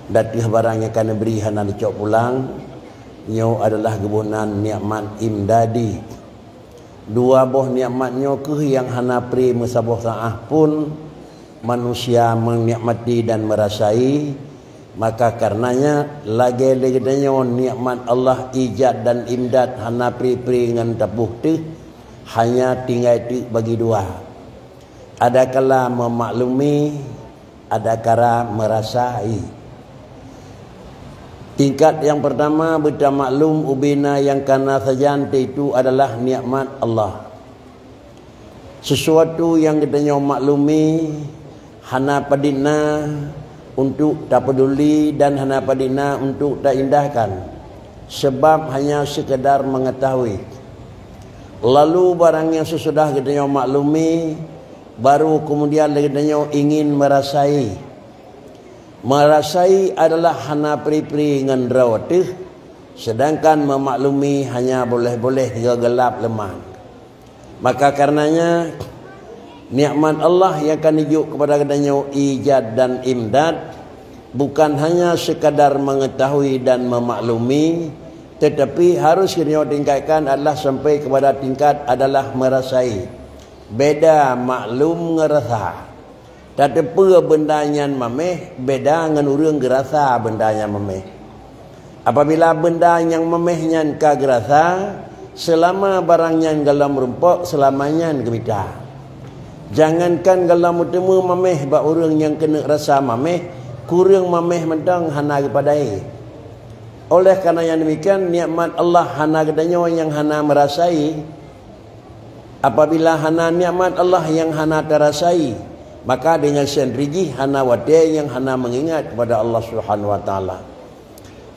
datih barang yang kena beri hana dicok pulang nyo adalah gebunan nikmat imdadi. Dua boh nikmatnya ke yang hana pri mesaboh saah pun manusia menikmati dan merasai, maka karenanya lagi-lagi nikmat Allah ijad dan imdad hana pri-pri ngan tabuh tu hanya tinggal tu bagi dua. Ada kala memaklumi, ada kala merasai. Tingkat yang pertama berita maklum ubina yang kana sajan itu adalah nikmat Allah. Sesuatu yang kita maklumi hana padina untuk tak peduli dan hana padina untuk tak indahkan, sebab hanya sekedar mengetahui. Lalu barang yang sesudah kita maklumi baru kemudian kita ingin merasai. Merasai adalah hana pri-pri ngan rawatih, sedangkan memaklumi hanya boleh-boleh gelap lemah. Maka karenanya nikmat Allah yang akan dijuk kepada katanya ijad dan imdad bukan hanya sekadar mengetahui dan memaklumi, tetapi harus kita tingkatkan adalah sampai kepada tingkat adalah merasai. Beda maklum ngerasa. Tak ada benda yang memeh beda dengan orang gerasa benda yang memeh. Apabila benda yang memehnya ka gerasa, selama barangnya dalam rumput selamanya gemita. Jangankan dalam utama memeh ba orang yang kena rasa memeh, kurang memeh mentang hana kepadai. Oleh kerana yang demikian nikmat Allah hana kedanya yang hana merasai. Apabila hana nikmat Allah yang hana terasai, maka dengan sendiri hana wadai yang hana mengingat kepada Allah Subhanahu wa taala.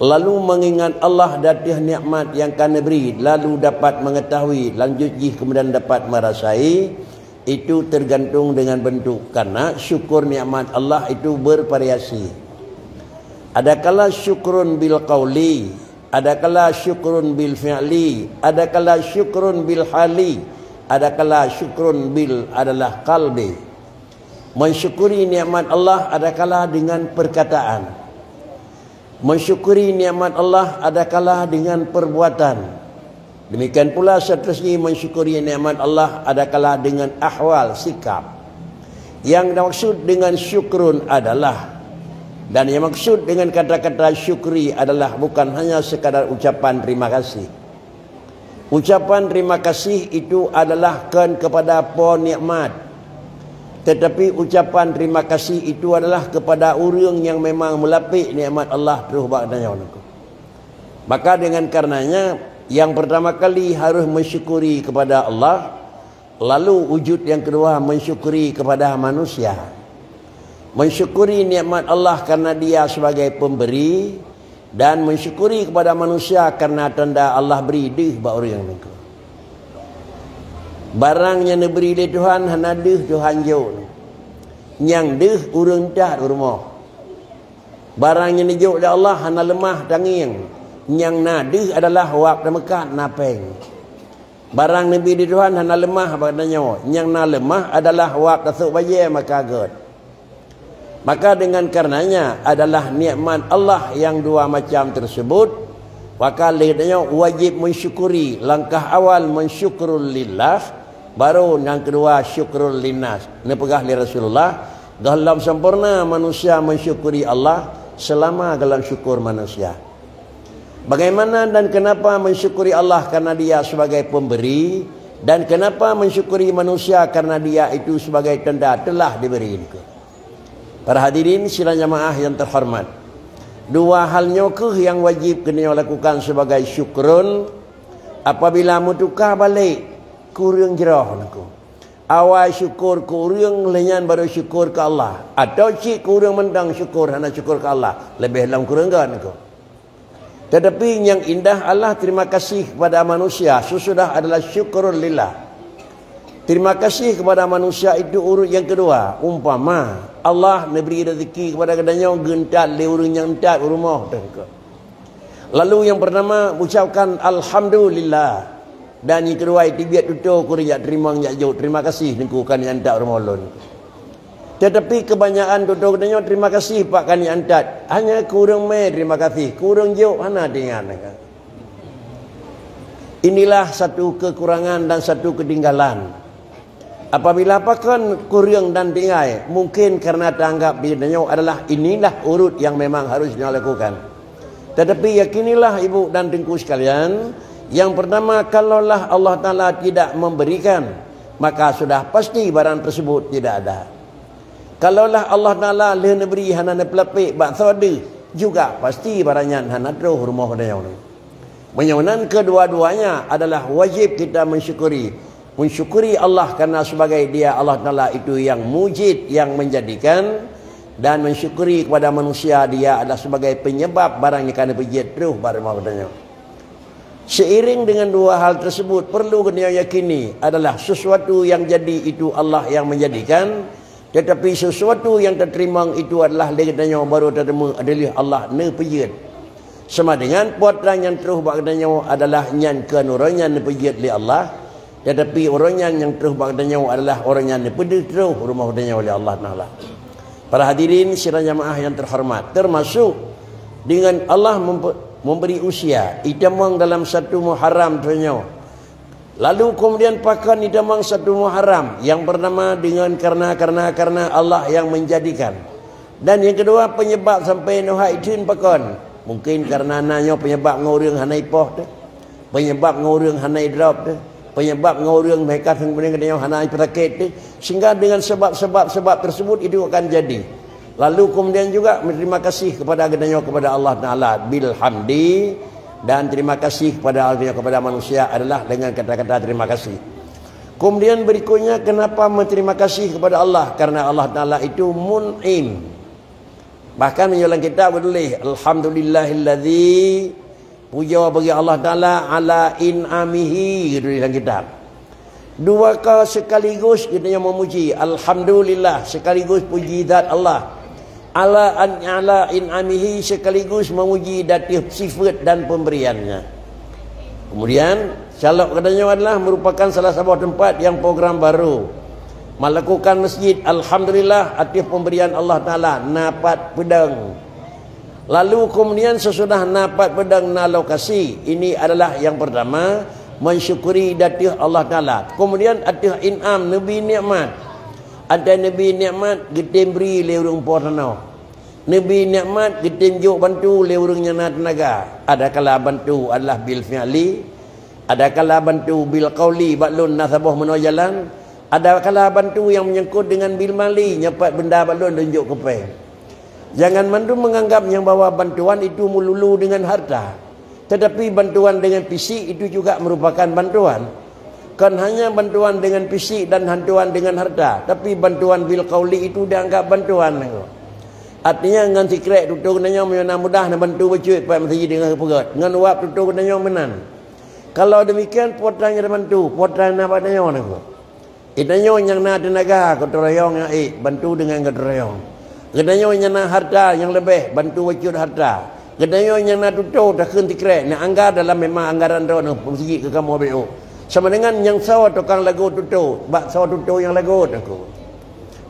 Lalu mengingat Allah datih nikmat yang kena beri, lalu dapat mengetahui, lanjut kemudian dapat merasai, itu tergantung dengan bentuk. Karena syukur nikmat Allah itu bervariasi. Adakala syukrun bil qauli, adakala syukrun bil fi'li, adakala syukrun bil hali, adakala syukrun bil adalah qalbi. Mensyukuri nikmat Allah adakala dengan perkataan. Mensyukuri nikmat Allah adakala dengan perbuatan. Demikian pula seterusnya mensyukuri nikmat Allah adakala dengan ahwal, sikap. Yang dimaksud dengan syukrun adalah, dan yang maksud dengan kata-kata syukri adalah bukan hanya sekadar ucapan terima kasih. Ucapan terima kasih itu adalah kan kepada penikmat. Tetapi ucapan terima kasih itu adalah kepada orang yang memang melapik nikmat Allah terus bakdanya. Maka dengan karenanya yang pertama kali harus mensyukuri kepada Allah, lalu wujud yang kedua mensyukuri kepada manusia. Mensyukuri nikmat Allah karena dia sebagai pemberi, dan mensyukuri kepada manusia karena tanda Allah beri deh bak orang yang itu. Barang yang diberi oleh Tuhan hana deh Tuhan jauh. Yang deh urang dah rumah. Barang yang dijauh oleh Allah hana lemah tanging. Yang nadeh adalah wak dan mekat napeng. Barang nabi di Tuhan hana lemah badannya. Yang na lemah adalah wak tasuk bayar maka agak. Maka dengan karenanya adalah nikmat Allah yang dua macam tersebut. Maka lihatnya wajib mensyukuri. Langkah awal mensyukurul lillah, baru yang kedua syukurul linnas. Ini pegah li Rasulullah. Dalam sempurna manusia mensyukuri Allah selama dalam syukur manusia. Bagaimana dan kenapa mensyukuri Allah karena dia sebagai pemberi, dan kenapa mensyukuri manusia karena dia itu sebagai tanda telah diberi. Para hadirin sidang jamaah yang terhormat, dua halnya yang wajib kena lakukan sebagai syukrun. Apabila mutukah balik kurang jerah aku. Awal syukur kurang lenyan baru syukur ke Allah. Atau cik kurang mendang syukur hanya syukur ke Allah. Lebih dalam kurang kan aku. Tetapi yang indah Allah terima kasih kepada manusia sesudah adalah syukurul lillah. Terima kasih kepada manusia itu urut yang kedua. Umpama Allah memberi rezeki kepada kadanya gentat le urang yang entat rumah. Lalu yang pertama ucapkan alhamdulillah. Dan yang kedua itu biar tutup kurang terima yang jauh. Terima kasih nengku kan yang entat rumah lon. Tetapi kebanyakan duduk denyo terima kasih Pak Kani Antat. Hanya kurang terima kasih. Kurang jauh hana dengan. Inilah satu kekurangan dan satu ketinggalan. Apabila pakan kurang dan tinggal, mungkin karena tanggap dirinya adalah inilah urut yang memang harus dilakukan. Tetapi yakinilah ibu dan tengku sekalian, yang pertama, kalaulah Allah Ta'ala tidak memberikan, maka sudah pasti barang tersebut tidak ada. Kalaulah Allah Ta'ala leh beri hana nepelapik bakso ada, juga pasti barangnya hana terus rumah dia. Menyonan kedua-duanya adalah wajib kita mensyukuri. Mensyukuri Allah karena sebagai dia Allah Ta'ala itu yang mujid, yang menjadikan. Dan mensyukuri kepada manusia dia adalah sebagai penyebab barang yang kena pijit terus barang maksudnya. Seiring dengan dua hal tersebut, perlu kita yakini adalah sesuatu yang jadi itu Allah yang menjadikan. Tetapi sesuatu yang terterima itu adalah legatnya baru terima adalah Allah ne pijit. Sama dengan puatan yang terus bagdanya adalah nyan kenurannya ne pijit li Allah. Tetapi orangnya yang terus bagdanya adalah orangnya ne pijit terus rumah bagdanya oleh Allah Taala. Para hadirin sidang jamaah yang terhormat, termasuk dengan Allah memberi usia itamang dalam satu Muharram tunyo. Lalu kemudian pakan itamang satu Muharram yang pertama dengan karena Allah yang menjadikan. Dan yang kedua penyebab sampai nuha idin pakan. Mungkin karena nanya penyebab ngurung hanai poh tu. Penyebab ngurung hanai drop tu. Penyebab ngurung mereka kemudian kena hanai perakit tu. Sehingga dengan sebab tersebut itu akan jadi. Lalu kemudian juga berterima kasih kepada Allah Ta'ala bilhamdi. Dan terima kasih kepada manusia adalah dengan kata-kata terima kasih. Kemudian berikutnya kenapa berterima kasih kepada Allah? Karena Allah Ta'ala itu mun'im. Bahkan menjualan kitab boleh alhamdulillahilladzi, puja bagi Allah Ta'ala ala in'amihi, gitu dalam kitab. Dua kali sekaligus kita yang memuji alhamdulillah, sekaligus puji zat Allah. Ala in'amihi, sekaligus memuji datif sifat dan pemberiannya. Kemudian Salok katanya adalah merupakan salah satu tempat yang program baru melakukan masjid. Alhamdulillah atas pemberian Allah Ta'ala napat pedang. Lalu kemudian sesudah napat pedang na lokasi, ini adalah yang pertama mensyukuri datif Allah Ta'ala. Kemudian atas in'am Nabi nikmat. Ada Nabi nikmat kita beri leurung portanau. Nabi nikmat kita juk bantu leurungnya tenaga. Ada kala bantu adalah bil fi'li, ada kala bantu bil qauli baklun nasabah menojalan, ada kala bantu yang menyangkut dengan bil mali nyepat benda baklun tunjuk kepe. Jangan mandu menganggap yang bawa bantuan itu melulu dengan harta. Tetapi bantuan dengan fisik itu juga merupakan bantuan. Kan hanya bantuan dengan fisik dan bantuan dengan harta, tapi bantuan bil qauli itu dianggap bantuan. Artinya dengan sikret tutur nanya mana mudah nak bantu bercuit pai masjid dengan pegat. Dengan wap tutur nanya menan. Kalau demikian potrannya bantu, potran apa nanya nak. Itanya yang na tenaga keterayong yang bantu dengan keterayong. Kedanya yang na harta yang lebih bantu bercuit harta. Kedanya yang na tutur dah keun sikret nak anggar dalam memang anggaran ro masjid ke kamu BO. Sama dengan yang saw tukang lagu tutur, bakso tutur yang lagu aku.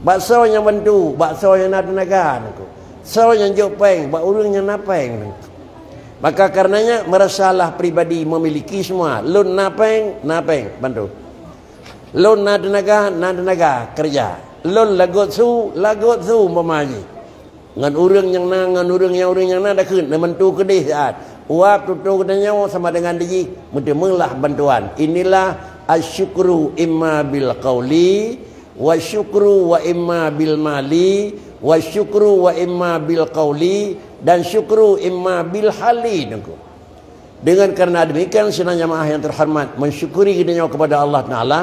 Bakso yang bantu, bakso yang nak tenaga aku. Bakso yang jopeng, bak urang yang napeng. Maka karenanya merasalah pribadi memiliki semua. Lun napeng, bantu. Lun na tenaga kerja. Lun lagot su memaji. Ngan urang yang na dah keun bantu kedih saat. Uap tutur kedanya sama dengan diji, mudah bantuan. Inilah asyukru imma bil qauli wa syukru wa imma bil mali wa syukru wa imma bil qauli dan syukru imma bil hali. Dengan karena demikian sidang jamaah yang terhormat, mensyukuri kepada Allah Ta'ala,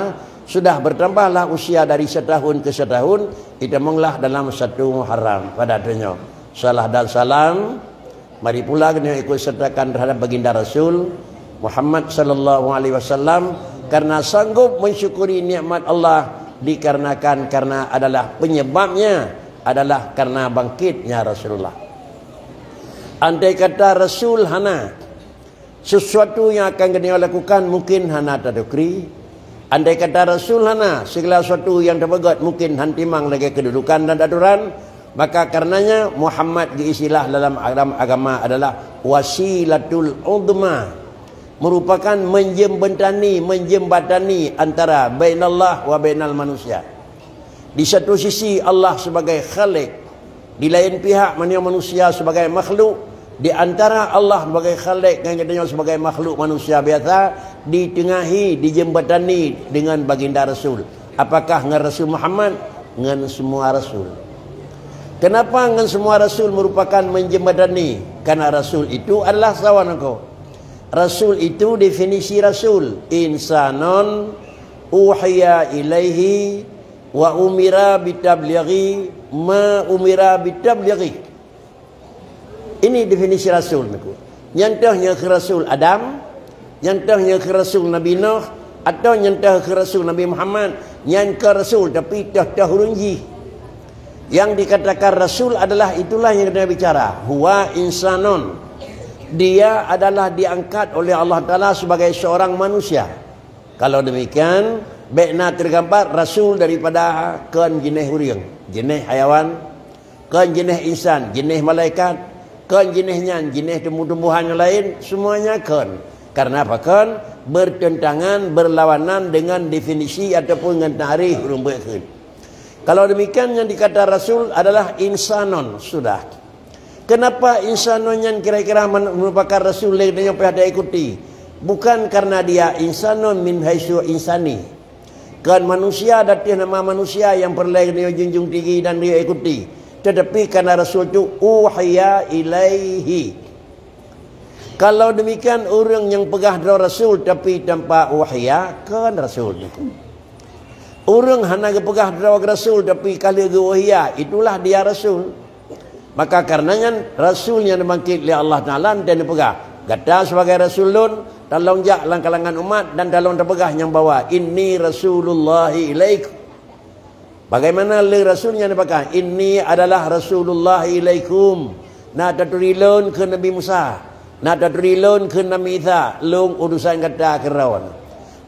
sudah bertambahlah usia dari setahun ke setahun, kita menglah dalam satu Muharram pada dunia. Salah dan salam mari pula kena ikut sertakan terhadap baginda Rasul Muhammad sallallahu alaihi wasallam, karena sanggup mensyukuri nikmat Allah dikarenakan karena adalah penyebabnya adalah karena bangkitnya Rasulullah. Andai kata Rasul hana sesuatu yang akan kena lakukan mungkin hana tadukri. Andai kata Rasul hana segala sesuatu yang terpegat mungkin hantimang lagi kedudukan dan aturan, maka karenanya Muhammad diistilah dalam agama adalah wasilatul udma, merupakan menjembatani antara bainallah wa bainal manusia. Di satu sisi Allah sebagai khalik, di lain pihak manusia sebagai makhluk. Di antara Allah sebagai khalik dan katanya sebagai makhluk manusia biasa, ditengahi, dijembatani dengan baginda Rasul. Apakah dengan Rasul Muhammad? Dengan semua Rasul. Kenapa dengan semua Rasul merupakan menjembatani? Karena Rasul itu adalah sawan engkau. Rasul itu definisi Rasul. Insanun uhiya ilaihi wa umira bitablighi ma umira bitablighi. Ini definisi Rasul. Nyantahnya ke Rasul Adam, nyantahnya ke Rasul Nabi Nuh, atau nyantah ke Rasul Nabi Muhammad, nyantah Rasul tapi dah hurunji. Yang dikatakan Rasul adalah itulah yang kita bicara. Huwa insanun. Dia adalah diangkat oleh Allah Ta'ala sebagai seorang manusia. Kalau demikian, baiknya tergambar Rasul daripada kan jenis huriang, jenis hayawan, kan jenis insan, jenis malaikat, kan jenisnya, jenis tumbuh-tumbuhan yang lain, semuanya kan. Karena apa kan? Bertentangan, berlawanan dengan definisi ataupun dengan tarikh rumbukkan. Kalau demikian yang dikata Rasul adalah insanon, sudah. Kenapa insanon yang kira-kira merupakan Rasul yang pada ikuti? Bukan karena dia insanon min haitsu insani. Kan manusia datang nama manusia yang perlu dia junjung tinggi dan dia ikuti. Tetapi karena Rasul itu uhiya ilaihi. Kalau demikian orang yang pegah dara Rasul tapi tanpa uhiya kan Rasul itu. Orang hanya pegah dara Rasul tapi kali uhiya itulah dia Rasul. Maka karenanya Rasul yang dibangkit oleh Allah Taala dan dipegah. Kata sebagai Rasulun tolong jak kalangan umat dan tolong terpegah yang bawa inni Rasulullahi ilaikum. Bagaimana le Rasulnya dipakai? Ini adalah Rasulullah ilaikum. Nak taturilun ke Nabi Musa, nak taturilun ke Nabi Isa, long urusan kata kerawan.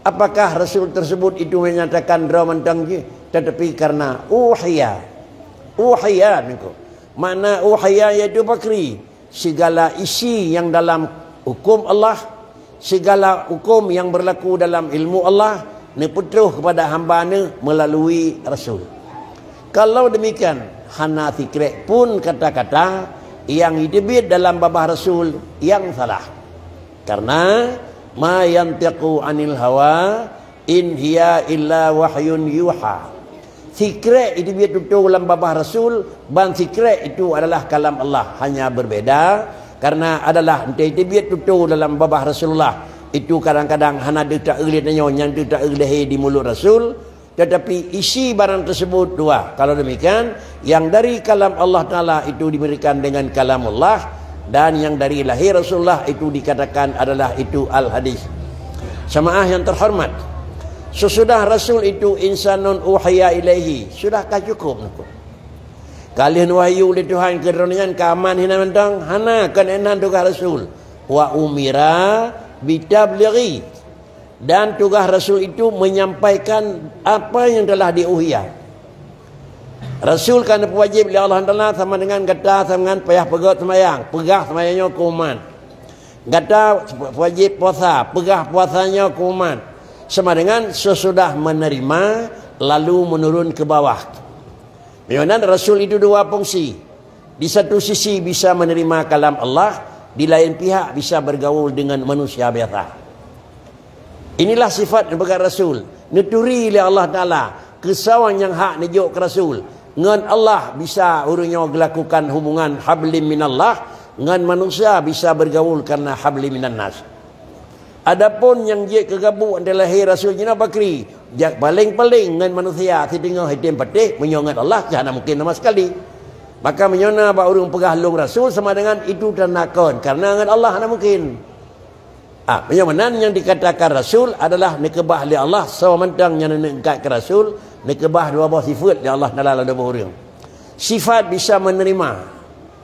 Apakah Rasul tersebut itu menyatakan rawan tangji? Tetapi karena uhiya niku. Mana uhiya yaitu bakri, segala isi yang dalam hukum Allah, segala hukum yang berlaku dalam ilmu Allah neputruh kepada hamba-Nya melalui Rasul. Kalau demikian, hana fikrek pun kata-kata yang dibit dalam babah Rasul yang salah. Karena ma yantiqu anil hawa in hiya illa wahyun yuha. Fikrek dibit itu dalam babah Rasul, ban fikrek itu adalah kalam Allah, hanya berbeda karena adalah dibit itu dalam babah Rasulullah. Itu kadang-kadang hana tak elit yang tak elit di mulut Rasul, tetapi isi barang tersebut dua. Kalau demikian, yang dari kalam Allah Ta'ala itu diberikan dengan kalam Allah, dan yang dari lahir Rasulullah itu dikatakan adalah itu al-hadis. Jamaah yang terhormat, sesudah Rasul itu insanun uhiya ilaihi, sudahkah cukup? Kalian wahyu oleh Tuhan kerana keaman hina mentang hana kan enan tugas Rasul wa umira bitablighi, dan tugas Rasul itu menyampaikan apa yang telah diuhiyah. Rasul kan wajib oleh Allah Taala sama dengan kata sama dengan payah pegat semayang, pegah semayangnya kuman. Kata wajib puasa, pegah puasanya kuman. Sama dengan sesudah menerima lalu menurun ke bawah. Memang Rasul itu dua fungsi. Di satu sisi bisa menerima kalam Allah, di lain pihak bisa bergaul dengan manusia biasa. Inilah sifat sebagai Rasul. Neturi oleh Allah Ta'ala. Kesawan yang hak nejuk ke Rasul. Dengan Allah bisa urungnya melakukan hubungan hablim minallah. Dengan manusia bisa bergaul karena hablim minan nas. Adapun yang dia kegabung adalah Rasul Jina Bakri. Dia paling-paling dengan manusia. Setengah hitam patih menyongat Allah. Jangan mungkin sama sekali. Maka menyona bahawa orang pegah long Rasul sama dengan itu dan nakon. Karena dengan Allah tidak mungkin. Penyamanan yang dikatakan Rasul adalah nekebah oleh Allah. Sawamantang yang nekebah ke Rasul. Nekebah dua buah sifat yang Allah Ta'ala ada orang. Sifat bisa menerima.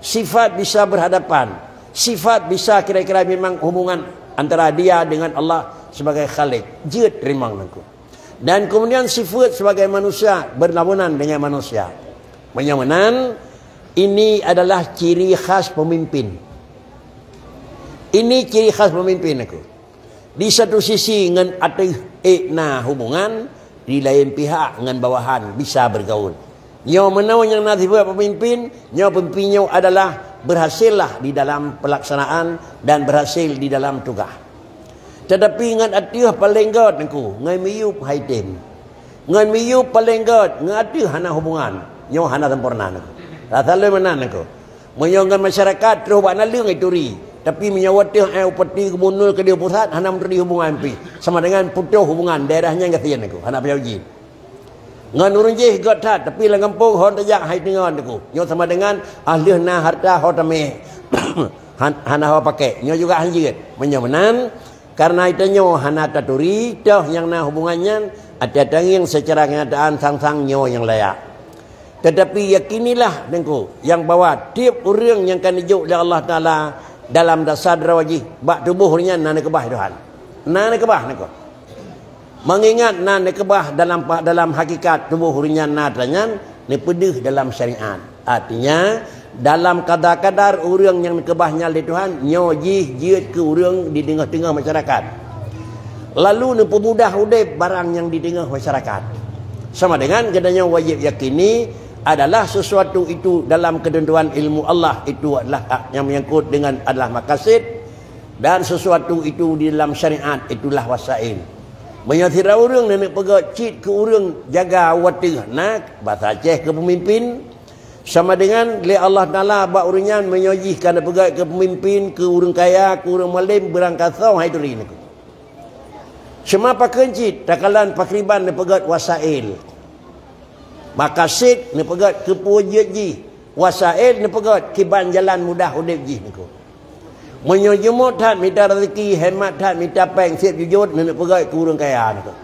Sifat bisa berhadapan. Sifat bisa kira-kira memang hubungan antara dia dengan Allah sebagai khalik. Dia terima aku. Dan kemudian sifat sebagai manusia berlawanan dengan manusia. Menyamanan ini adalah ciri khas pemimpin. Ini ciri khas pemimpin aku. Di satu sisi dengan ada hubungan, di lain pihak dengan bawahan bisa bergaul. Nyawa menau yang nanti buat pemimpin, nyawa pemimpinnya adalah berhasillah di dalam pelaksanaan dan berhasil di dalam tugas. Tetapi ngan atiuh paling god nangku, ngan miyup haitem. Ngan miyup paling god, ngan atiuh hana hubungan, nyawa hana sempurna nangku. Rasa le mana nangku. Menyongan masyarakat terus buat nalang itu ri. Tapi menyawa teh upati kemunul ke dia pusat hana menteri hubungan pi. Sama dengan putus hubungan daerahnya ngasian nangku, hana payauji. Ngan urang je god tat tapi lang kampung hon tajak hai tengan nangku. Nyawa sama dengan ahli na harta hotame. Hana hawa pakai, nyawa juga hanjit. Menyamanan karena itanya hana taturi dah yang na hubungannya ada yang secara kenyataan sang-sang nyawa yang layak. Tetapi yakinilah dengku yang bawa tiap orang yang kan dijuk oleh Allah Taala dalam dasar wajib bak tubuhnya nana kebah Tuhan. Nana kebah nako. Mengingat nana kebah dalam hakikat tubuhnya nadanya ni pedih dalam syariat. Artinya dalam kadar-kadar orang yang kebahnya oleh Tuhan nyojih jiat ke orang di tengah-tengah masyarakat. Lalu ni pemudah udip barang yang di tengah masyarakat. Sama dengan katanya wajib yakini adalah sesuatu itu dalam ketentuan ilmu Allah itu adalah hak yang menyangkut dengan adalah maqasid, dan sesuatu itu di dalam syariat itulah wasail. Menyatira orang nenek pegat cit ke orang jaga watih nak bahasa Aceh ke pemimpin. Sama dengan le Allah Taala bak urunan menyojihkan pegat ke pemimpin, ke orang kaya, ke orang malim berangkasau hai duri ni. Semua pakencit takalan pakriban ne pegat wasail. Maqasid ne pegat ke puji wasail ne pegat kiban jalan mudah udip ji niku. Menyojimut tat minta rezeki, hemat tat minta peng siap jujur ne pegat ke orang kaya niku.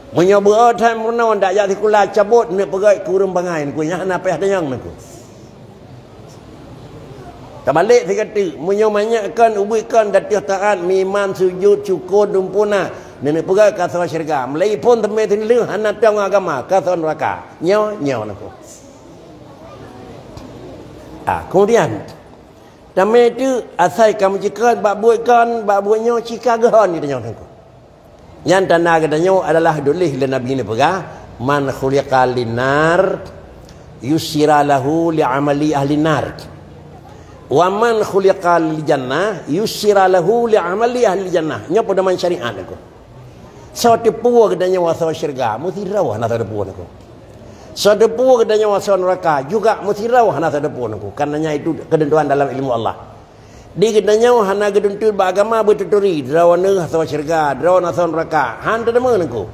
Menyoba time pernah ndak jadi kula cabut ni pegai kurang bangai ku nya apa yang niku. Terbalik dia kata menyomanyakkan ubikan datih taat miman sujud syukur dumpuna nenek pegai ka sawa syurga. Melai pun temai tinleu hana tang agama ka sawa neraka. Nyaw niku. Kemudian tamai itu asai kamu cikan bak buatnya cika gahon ni tanya niku. Yang tanda katanya adalah dolih le Nabi ni pegah man khuliqa linar yusira lahu li amali ahli nar wa man khuliqa lil jannah yusira lahu li amali ahli jannah. Nya pada man syariat aku so tipu katanya wasa syurga mesti rawah na depu aku so depu katanya wasa neraka juga mesti rawah na depu aku karenanya itu ketentuan dalam ilmu Allah. Di katanya hana geduntul beragama bertuturi drawana sawa syurga drawana sawa neraka han tadema nangku.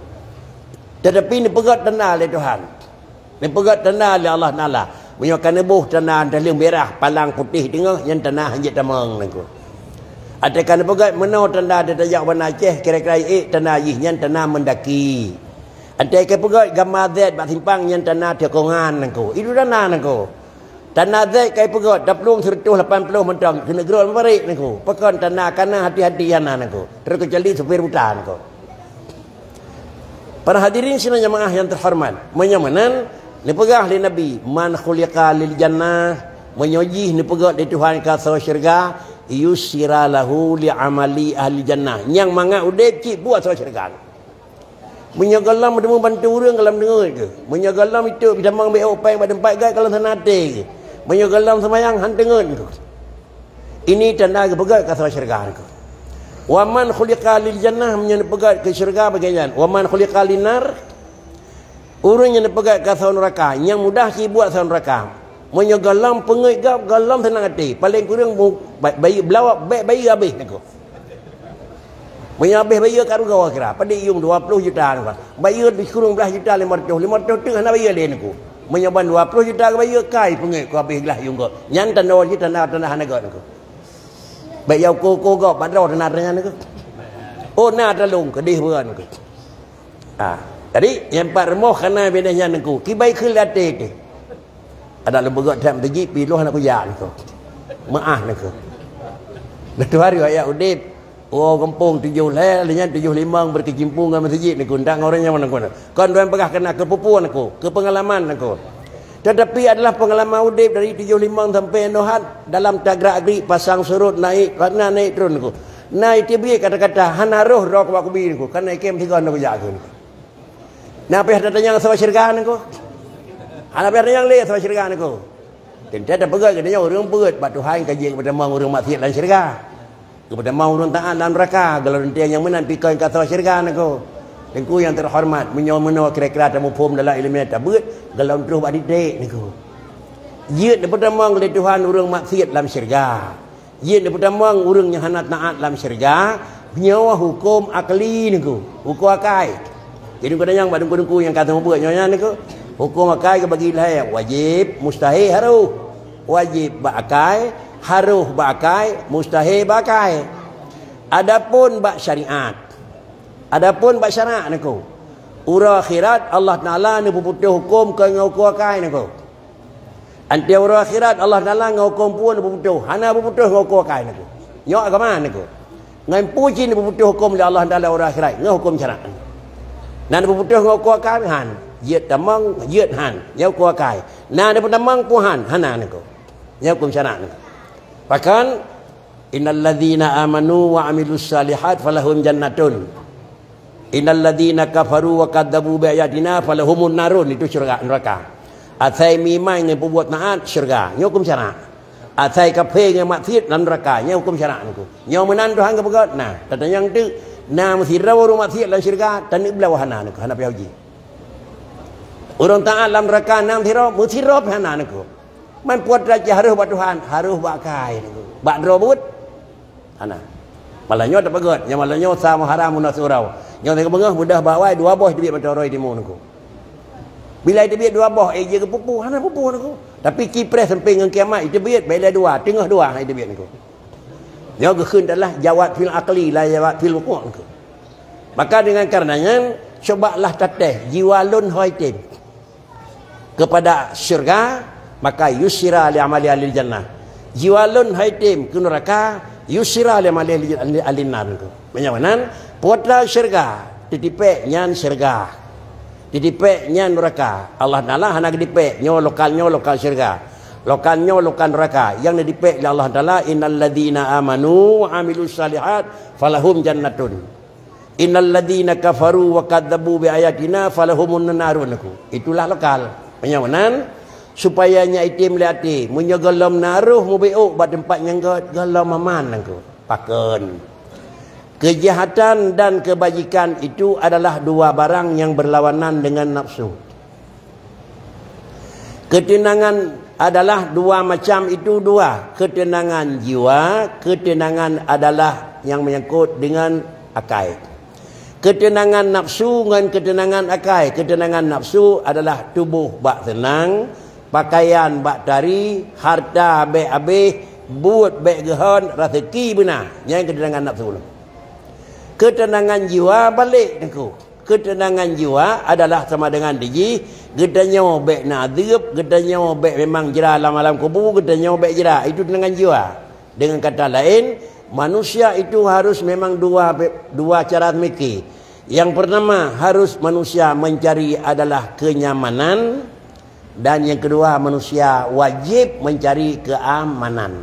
Tetapi ni pegat tanda oleh Tuhan, ni pegat tanda oleh Allah Taala. Menyokan nebuh tanda dalam merah palang putih tengah yang tanah hanjit tamang nangku. Ada kan pegat menau tanda ada tajak warna Aceh kira-kira tanda yih yang tanah mendaki. Ada kan pegat gambar zat bak simpang yang tanah tiakongan nangku. Itu tanda nangku. Tanah zat kai pegat daplung 180 mentang kena gerol marik nangku. Pekan tanah kana hati-hati yana nangku. Terkecuali supir buta nangku. Para hadirin sini jemaah yang terhormat, menyamanan ni pegah li Nabi man khuliqa lil jannah menyojih ni pegah di Tuhan ka sawa syurga yusira lahu li amali ahli jannah yang mangak udip cik buat sawa syurga. Menyagalam bertemu bantu orang dalam dengar ke. Menyagalam itu bisa mengambil opai pada tempat gai kalau sanate ke. Menyagalam semayang hantengan ke. Ini tanda ke pegat ke sawa syurga ke. Wa man khuliqa lil jannah menyen pegat ke syurga bagian. Wa man khuliqa lin nar orang yang pegat ke sawa neraka yang mudah si buat sawa neraka. Menyagalam pengait gap galam tenang hati. Paling kurang bayi belawak bayi habis aku. Menyabih bayi karu gawa kira. Pada iung 20 juta ni kan. Bayi lebih kurang 10 juta 500 tu hana bayi lain aku. Menyaban 20 juta ke bayi kai pengait ku habis lah iung ko. Nyan tanda wajib tanda hana got aku. Baik yau ko go padro tanda tanya aku. Oh na talung kedih bukan aku. Tadi yang pak remoh kana bedanya aku. Ki baik ke late tu. Ada lembaga tam tegi piluh nak ku ya aku. Maah aku. Betul hari ayat udip Oh kampung 7 lehnya 75 berkecimpung dengan masjid ni kundang orangnya mana kau. Kau tuan pegah kena ke pupuan aku, ke pengalaman aku. Tetapi adalah pengalaman udip dari 75 sampai Nohat dalam tagrak agri pasang surut naik kerana naik turun aku. Naik tibi kata-kata hanaruh rok aku bi aku. Kan naik kem 3 aku jak aku. Nah apa yang tanya sama syirgan aku? Ana apa yang le sama syirgan aku? Tentu ada pegat katanya orang pegat batu Tuhan kaji kepada mau orang maksiat dan syirga. Kepada mau orang taat dan neraka kalau nanti yang menang pikir kata syirgan aku. Tengku yang terhormat menyo kira-kira tamu pom dalam ilmu tabut kalau terus badi dek niku. Ye daripada mang le Tuhan orang maksiat dalam syirga. Ye daripada mang orang yang hana taat dalam syirga, nyawa hukum akli niku, hukum akai. Jadi kadang yang badung-badungku yang kata buat nyonya niku, hukum akai ke bagi lah wajib, mustahil haruh. Wajib ba'akai, haruh ba'akai, mustahil ba'akai. Adapun bak syariat. Adapun bak syariat niku. Ura akhirat Allah Taala ni puputuh hukum ke ngau akai niku. Anti ura akhirat Allah Taala ngau hukum pun puputuh. Hana puputuh ngau akai niku. Nyok agama niku. Ngan puji ni puputuh hukum li Allah Taala ura akhirat ngau hukum syariat. Nan puputuh ngau akai han. Yet tamang yet han. Nyau akai. Nan dapat tamang puhan hana niku. Nyau hukum syariat niku. Bahkan innal ladzina amanu wa amilus salihat falahum jannatun. Innal ladzina kafaru wa kadzabu bi ayatina falahumun narun. Itu syurga neraka. Atai mimai dengan berbuat taat syurga. Nya hukum syarak. Atai kafir dengan maksiat dalam neraka. Nya hukum syarak niku. Nya menan Tuhan ke pegat. Nah, tata yang tu na mesti rawu maksiat dalam syurga dan ibla wahana niku. Hana pi uji. Orang taat dalam neraka nam thiro mesti rob hana niku. Man puat raja harus buat Tuhan, harus buat kai niku. Bak drobut. Hana. Malahnya tak pegat. Nya malahnya sama haram munah surau. Nya tengok bengah mudah bawai 2 boh duit macam roi timu niku. Bila itu biat 2 boh je ke pupu, hana pupu niku. Tapi kipres sampai dengan kiamat itu biat bila 2, tengah 2 itu biat niku. Nya geun adalah jawab fil aqli la jawab fil wuqu' niku. Maka dengan karenanya cobalah tateh jiwa lun haitin kepada syurga, maka yusira li amali ahli jannah. Jiwa lun haitim ke neraka, yusira li amali ahli nar niku. Menyawanan putra syurga ditipek nyan syurga. Didipek nyan neraka. Allah Taala hana didipek nyo lokal syurga. Lokalnya lokal neraka. Yang didipek oleh Allah Taala innal ladzina amanu wa amilus salihat falahum jannatun. Innal ladzina kafaru wa kadzabu bi ayatina falahumun narun. Itulah lokal. Penyawanan supaya nya itim liati munyo gelom naruh mubiuk ba tempat yang gelom aman nangku. Pakeun. Kejahatan dan kebajikan itu adalah 2 barang yang berlawanan dengan nafsu. Ketenangan adalah 2 macam itu 2. Ketenangan jiwa, ketenangan adalah yang menyangkut dengan akai. Ketenangan nafsu dengan ketenangan akai. Ketenangan nafsu adalah tubuh bak tenang, pakaian bak tari, harta bak habis, buat bak gehon, rezeki benar. Yang ketenangan nafsu. Ketenangan jiwa balik niku. Ketenangan jiwa adalah sama dengan diji, gedanya bek nazib, gedanya bek memang jera alam kubur, gedanya bek jera. Itu tenangan jiwa. Dengan kata lain, manusia itu harus memang dua cara mikir. Yang pertama, harus manusia mencari adalah kenyamanan, dan yang kedua, manusia wajib mencari keamanan.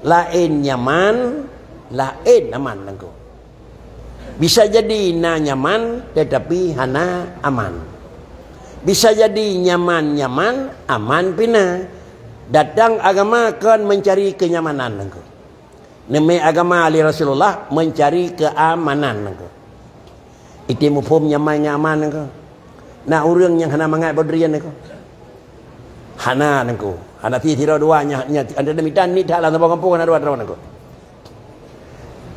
Lain nyaman, lain aman niku. Bisa jadi na nyaman tetapi hana aman. Bisa jadi nyaman aman pina. Datang agama kan mencari kenyamanan nangko. Neme agama ali Rasulullah mencari keamanan nangko. Itu mufhum nyaman nangko. Na urang yang hana mangat bodrian nangko. Hana nangko. Hana ti tira 2 nya ada demitan ni dah lah kampung ada 2 nangko.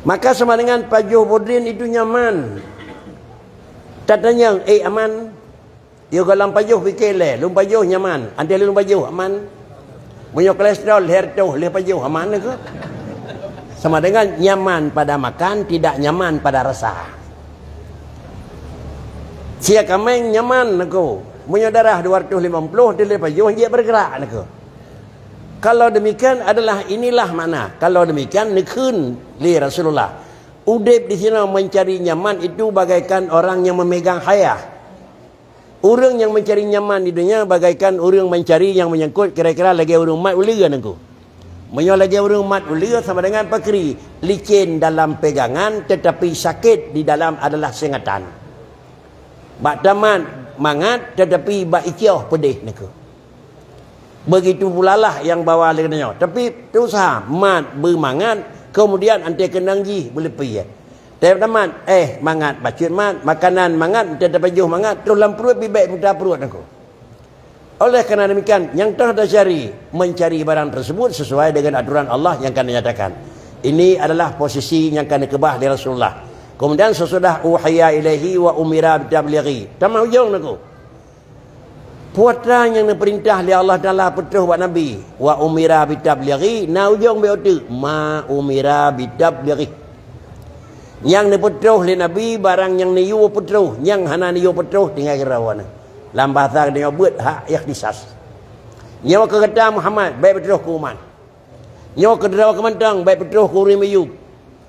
Maka sama dengan pajuh bodrin itu nyaman. Tatanya aman. Dia kalau pajuh fikir le, lum pajuh nyaman. Antai lum pajuh aman. Punya kolesterol hertuh le pajuh aman ke? Sama dengan nyaman pada makan, tidak nyaman pada rasa. Sia kameng nyaman aku. Punya darah 250 dia le pajuh dia bergerak aku. Kalau demikian adalah inilah makna. Kalau demikian nekun li Rasulullah. Udip di sini mencari nyaman itu bagaikan orang yang memegang hayah. Orang yang mencari nyaman di dunia bagaikan orang mencari yang menyangkut kira-kira lagi orang mat uliran aku. Menyo lagi orang mat uliran sama dengan pakri. Licin dalam pegangan tetapi sakit di dalam adalah sengatan. Bak taman mangat tetapi bak ikioh pedih niku. Begitu pula lah yang bawa lekannya. Tapi usaha mat bermangat. Kemudian ante kenangji boleh pergi. Teman-teman, mangat bacut mat, makanan mangat, tidak pajuh mangat, terus dalam perut bibik mudah perut aku. Oleh kerana demikian, yang telah cari mencari barang tersebut sesuai dengan aturan Allah yang akan dinyatakan. Ini adalah posisi yang akan dikebah di Rasulullah. Kemudian sesudah uhiya ilaihi wa umira bitablighi. Tamam hujung aku. Putra yang diperintah oleh Allah Taala petuh buat Nabi wa umira bitablighi na ujung beotu ma umira bitablighi yang dipetuh oleh Nabi barang yang niyu petuh yang hana niyu petuh tinggal kerawana dalam bahasa dia buat hak ikhtisas nyawa ke kata Muhammad baik petuh ke umat nyawa ke derawa kementang baik petuh ke urim Ayub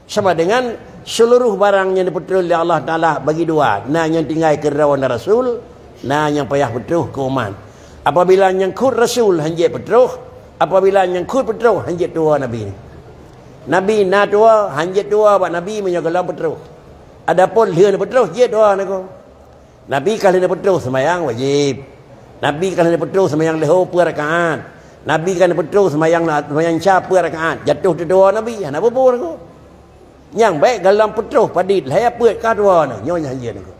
sama dengan seluruh barang yang dipetuh oleh Allah Taala bagi dua nah yang tinggal ke derawa Rasul nah yang payah petruh ke umat. Apabila nyangkut Rasul hanjit petruh, apabila nyangkut petruh hanjit tua Nabi ni. Nabi na tua hanjit tua buat Nabi menyogalam petruh. Adapun dia nak petruh je tua naku. Nabi kalau nak petruh semayang wajib. Nabi kalau nak petruh semayang leho per rakaat. Nabi kalau nak petruh semayang cap per rakaat. Jatuh tua Nabi nak apa pun naku. Yang baik dalam petruh padit lah apa ka tua nak nyonya hanjit naku.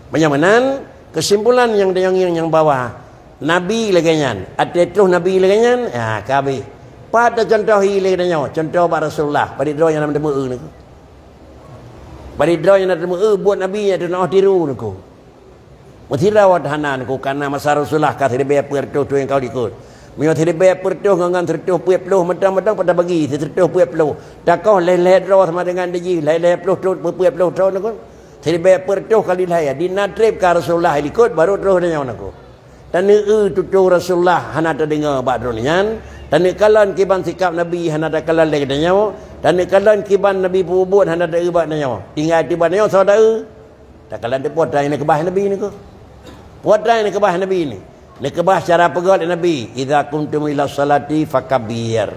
Menyamanan kesimpulan yang bawah Nabi laganyan atetuh Nabi laganyan kabe pada contoh ile danyo contoh ba Rasulullah pada dro yang nama demu niku pada dro yang nama demu buat Nabi nya denah tiru niku mutira wadhana niku karena masa Rasulullah ka thiribe pertuh tu yang kau ikut mio thiribe pertuh ngan tertuh 20 medang-medang pada bagi tertuh 20 takoh lele dro sama dengan deji lele 20 dro niku Thiribe pertuh kali laya dinatrib ka Rasulullah ikut baru terus dia nak. Dan tutu Rasulullah hana terdengar bak dronian dan kalan kiban sikap Nabi hana ada kalan lagi dia dan kalan kiban Nabi pubut hana ada bak dia. Tinggal tiba dia saudara. Tak kalan depo dai nak kebah Nabi ni ko. Puat dai nak kebah Nabi ni. Nak kebah cara pegat Nabi, idza kuntum ila salati fakabir.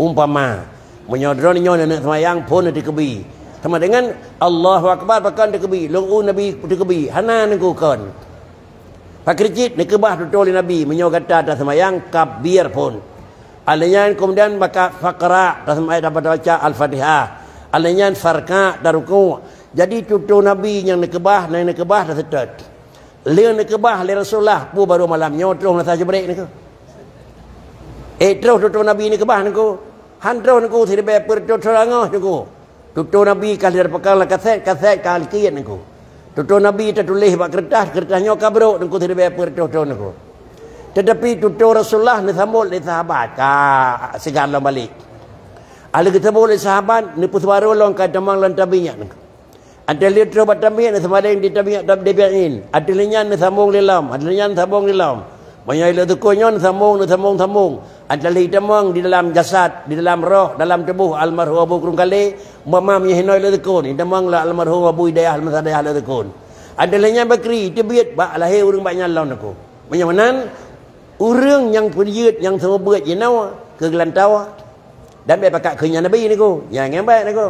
Umpama menyodron nyo nak semayang pun dikebi. Sama dengan Allahu Akbar pakan dikebi lungu Nabi dikebi hana nengku kon pakricit nekebah tutol Nabi menyo kata atas semayang kabir pun alanya kemudian maka faqra atas semayang dapat baca al-Fatihah alanya farqa daruku jadi tutu Nabi yang nekebah dah setet le nekebah le Rasulullah pu baru malam nyotroh nasa jebrek niku terus tutu Nabi nekebah niku handro niku thiribe pertot sorangoh niku tutu Nabi kali ada pakal kaset kali kian niku. Tutu Nabi tertulis bak kertasnya kabrok niku tidak bertutur niku. Tetapi tutu Rasulullah ni sambut li sahabat ka segala balik. Ala kita boleh sahabat ni pusbaru long ka damang lan tabinya niku. Ada lihat coba tabinya ni sama ada yang di tabinya tabiin. Ada linyan ni sambung lilam, ada linyan sambung lilam. Banyak ila tukunyon sambung. Ada li tamang di dalam jasad, di dalam roh, dalam tubuh almarhum Abu Kurung Kali, mamam yahinoi la tukun, tamang la almarhum Abu Hidayah al-Masadayah la tukun. Ada lainnya bakri, tibiyat bak lahir urang banyak lawan aku. Menyamanan urang yang peniat yang semua buat jenau kegelantawa. Dan baik pakak kenya Nabi niku. Yang baik niku.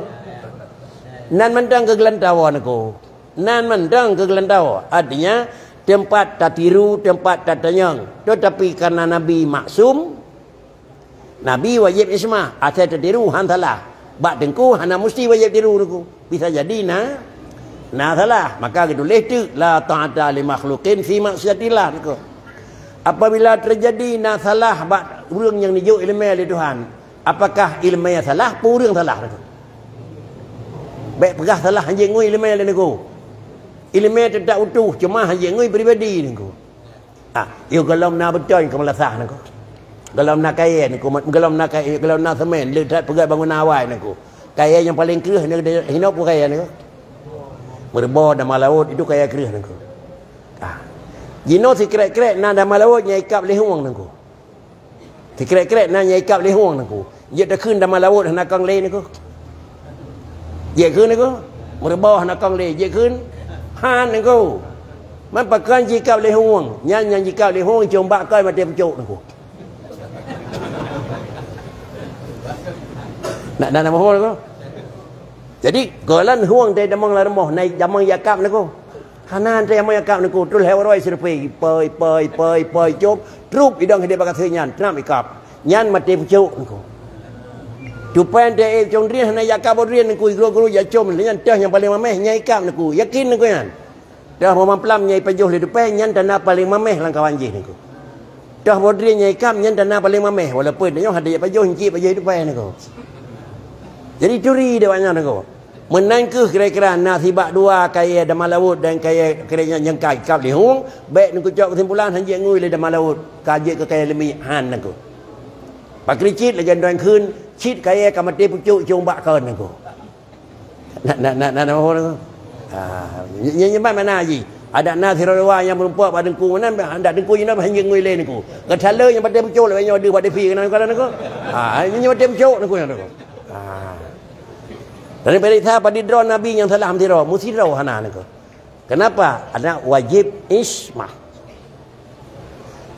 Nan mentang kegelantawa niku. Nan mentang kegelantawa. Artinya tempat tak tiru, tempat tak tanyang. Tetapi karena Nabi maksum, Nabi wajib ismah. Asal tertiru, han salah. Bak dengku, hana mesti wajib tiru niku. Bisa jadi nah salah. Maka ditulis tu la ta'ata li makhluqin fi maksiatillah niku. Apabila terjadi na salah bak urang yang nijuk ilmu oleh Tuhan, apakah ilmu yang salah, urang salah niku. Baik pegah salah anjing ngui ilmu oleh niku. Ilmu tidak utuh, cuma anjing ngui pribadi niku. Yo kalau nak betul kau melasah niku. Kalau nak kaya niku, kalau nak semen, letak pegat bangun awal niku. Kaya yang paling kerah ni hinau pun kaya niku. Merbau dan malaut itu kaya kerah niku. Jino si krek-krek na dan malaut nyaikap lehuang niku. Si krek-krek na nyaikap lehuang niku. Dia dah kun dan malaut nak kang le niku. je khun niku merebah nak kong le je khun han nikuมันประกันจีกับเลยห่วงยันยังจีกับเลยห่วงจมบะก้อยมาเต็มโจกniku nak dah nama niku jadi golanห่วงแต่ดำมองละมอในดำมองยากับniku hananแต่มองยากับniku tul hewroi sirpe paiจบtrup idang hede bakat nyan tram ikap nyan ma ต็มโจกniku tu pen de jong rian hana yaka bo rian niku guru ya jom nyan teh yang paling mameh nyai kap niku yakin niku yan dah mau pelam nyai pajuh di depan nyan dana paling mameh lang kawan jih niku dah bo rian nyai kap nyan dana paling mameh walaupun dia ada ya pajuh hinci pajuh di depan niku jadi curi dia banyak niku menangkeh kira-kira nasibak dua kaya damal laut dan kaya kira yang kai kap di hung baik niku cak kesimpulan hanji ngui le damal laut kaje ke kaya lemi han niku pak kricit le jan doan khun chit kaya kamati pucu jong bak keun niku nak ho niku nyi mana ji ada nasirawa yang berempuak pada dengku mana ada dengku ina hanji ngui le niku gatale yang pada pucu le nyo de pada pi kana niku nyi pada pucu niku niku daripada itu pada drone Nabi yang salah hamdiro musiro hana niku kenapa ada wajib ismah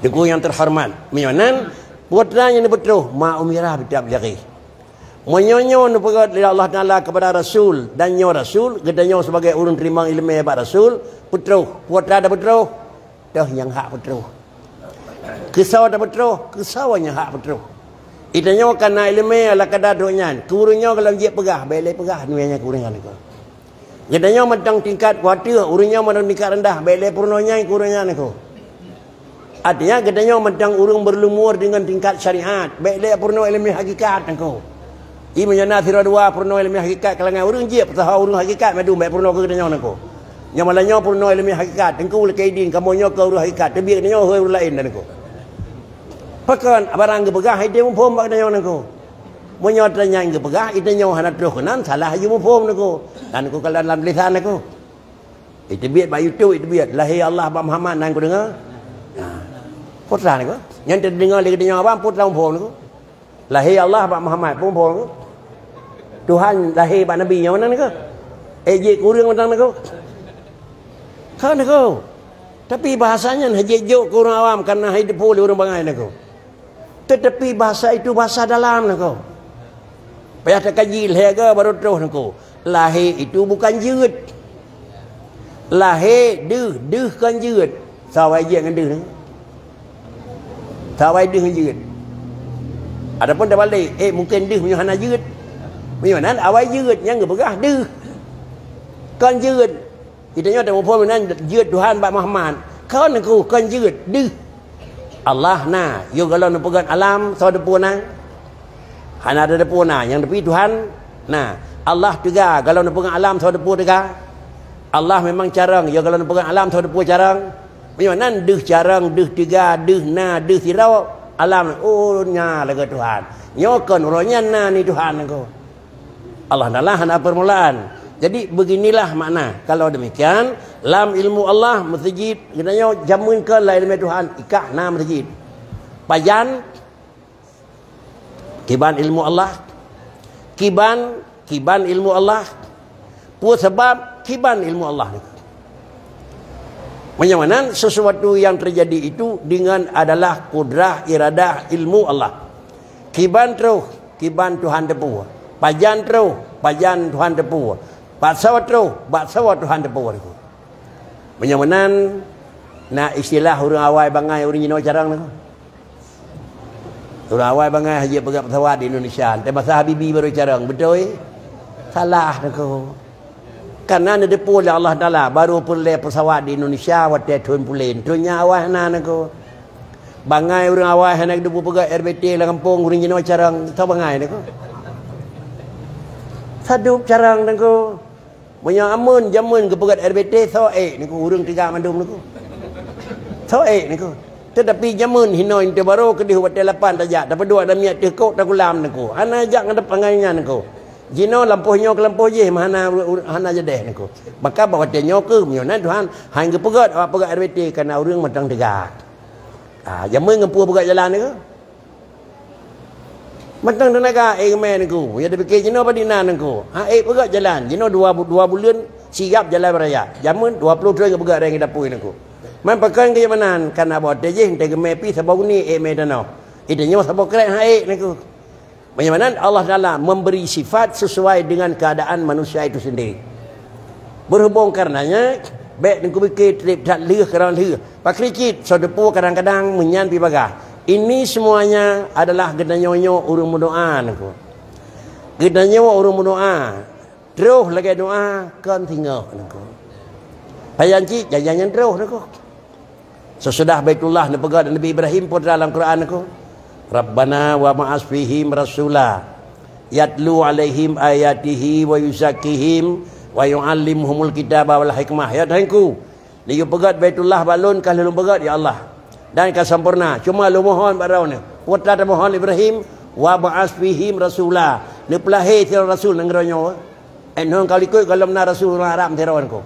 dengku yang terhormat menyonan putranya ni betul ma umirah bitab lagi menyonyo nu pegat dari Allah Taala kepada Rasul dan nyo Rasul gedanyo sebagai urun terima ilmu hebat Rasul putra ada betul dah yang hak betul kisah ada betul kisahnya hak betul itanyo kana ilmu ala kada donyan kurunyo kalau je pegah belai pegah nuanya kurungan niku gedanyo mentang tingkat kuatir urunyo mentang tingkat rendah belai purnonya kurungan niku artinya katanya mentang urung berlumur dengan tingkat syariat baiklah purno ilmu hakikat niku i menyana sira dua purno ilmu hakikat kalangan urung je tahu urung hakikat madu baik purno ke katanya niku yang malanya purno ilmu hakikat engkau le kaidin kamu nyo ke urung hakikat tapi katanya hoi lain niku pakan barang ke begah ide mumpom katanya niku monyo tanya ke begah ide nyo hana terus kenan salah ayu mumpom niku dan niku kalau dalam lisan niku itu biat ba YouTube itu biat lahir Allah ba Muhammad nang ku dengar putra niku yang terdengar lagi dengar apa putra umpom niku lahir Allah ba Muhammad umpom niku Tuhan lahir ba Nabi nya mana niku je kurang mentang niku kan niku tapi bahasanya haji jok kurang awam karena hidup boleh orang bangai niku tetapi bahasa itu bahasa dalam niku payah tak kaji lega baru terus niku lahir itu bukan jeut lahir deuh kan jeut sawai je ngan deuh niku sawai deuh jeut adapun dah balik mungkin deuh punya hana jeut punya nan awai jeut yang bergah deuh kan jeut kitanya tak mampu nan jeut Tuhan ba Muhammad kan niku kan jeut deuh Allah na yo kalau nak pegat alam so depu nang hana ada depu na yang depi Tuhan nah Allah juga kalau nak pegat alam so depu juga Allah memang carang yo kalau nak pegat alam so depu carang punya nan deuh carang deuh tiga deuh na deuh sirau alam oh nya laga Tuhan nyokan ronya na ni Tuhan niku Allah Taala hana permulaan jadi beginilah makna kalau demikian lam ilmu Allah masjid katanya jamun ke lain ilmu Tuhan ikah na masjid pajan kiban ilmu Allah kiban ilmu Allah pu sebab kiban ilmu Allah niku menyamanan sesuatu yang terjadi itu dengan adalah kudrah iradah ilmu Allah kiban terus kiban Tuhan depu pajan terus pajan Tuhan depu baksawa terus baksawa Tuhan depu niku menyamanan na istilah urang awai bangai urang jino carang niku urang awai bangai haji pegat pesawat di Indonesia tapi bahasa Habibi baru carang betul salah niku karena ada depu oleh Allah Taala baru pulih pesawat di Indonesia waktu tun pulen tunnya awah na niku bangai urang awah nak depu pegat RBT la kampung urang jino carang tahu bangai niku sadup carang niku punya amun jamun ke pegat RBT soe niku urang tiga mandum niku soe niku tetapi jamun hinoi te baru ke di hotel 8 tajak dapat dua ada miat tekok tak kulam niku ana jak ngadep angainya niku jino lampuhnya ke lampuh je hana jedeh niku maka bawa tenyo ke menyonan Tuhan hang ke pegat awak pegat RBT karena urang matang tegak jamun ngempu pegat jalan niku Matang tenaga main aku. Ya dia fikir jino apa dinan aku. Pegat jalan. Jino dua bulan siap jalan beraya. Jamun 20 tahun ke pegat yang dapur aku. Man pakan ke manan kana buat je tege mepi sabau ni main danau. Itu nyo sabau krek aku. Bagaimana Allah Taala memberi sifat sesuai dengan keadaan manusia itu sendiri. Berhubung karenanya baik aku fikir trip tak leh kerana leh. Pak krikit sodepu kadang-kadang menyan pi bagah. Ini semuanya adalah gedanyonyo urung berdoa aku. Gedanyonyo urung berdoa. Terus lagi doa kan tinggal aku. Payanci jajannya terus aku. Sesudah Baitullah nepegat Nabi Ibrahim pun dalam Quran aku. Rabbana wa ma'as fihim rasula yatlu alaihim ayatihi wa yuzakkihim wa yu'allimuhumul kitaba wal hikmah. Ya Tuhanku, liu pegat Baitullah balun kalau lu pegat ya Allah. Dan kan sempurna. Cuma lu mohon barau ni. Putra mohon Ibrahim wa ba'as fihim rasula. Ni pelahi tira rasul nangronyo. Enhong kali ikut kalau benar rasul orang Arab tirawan ko.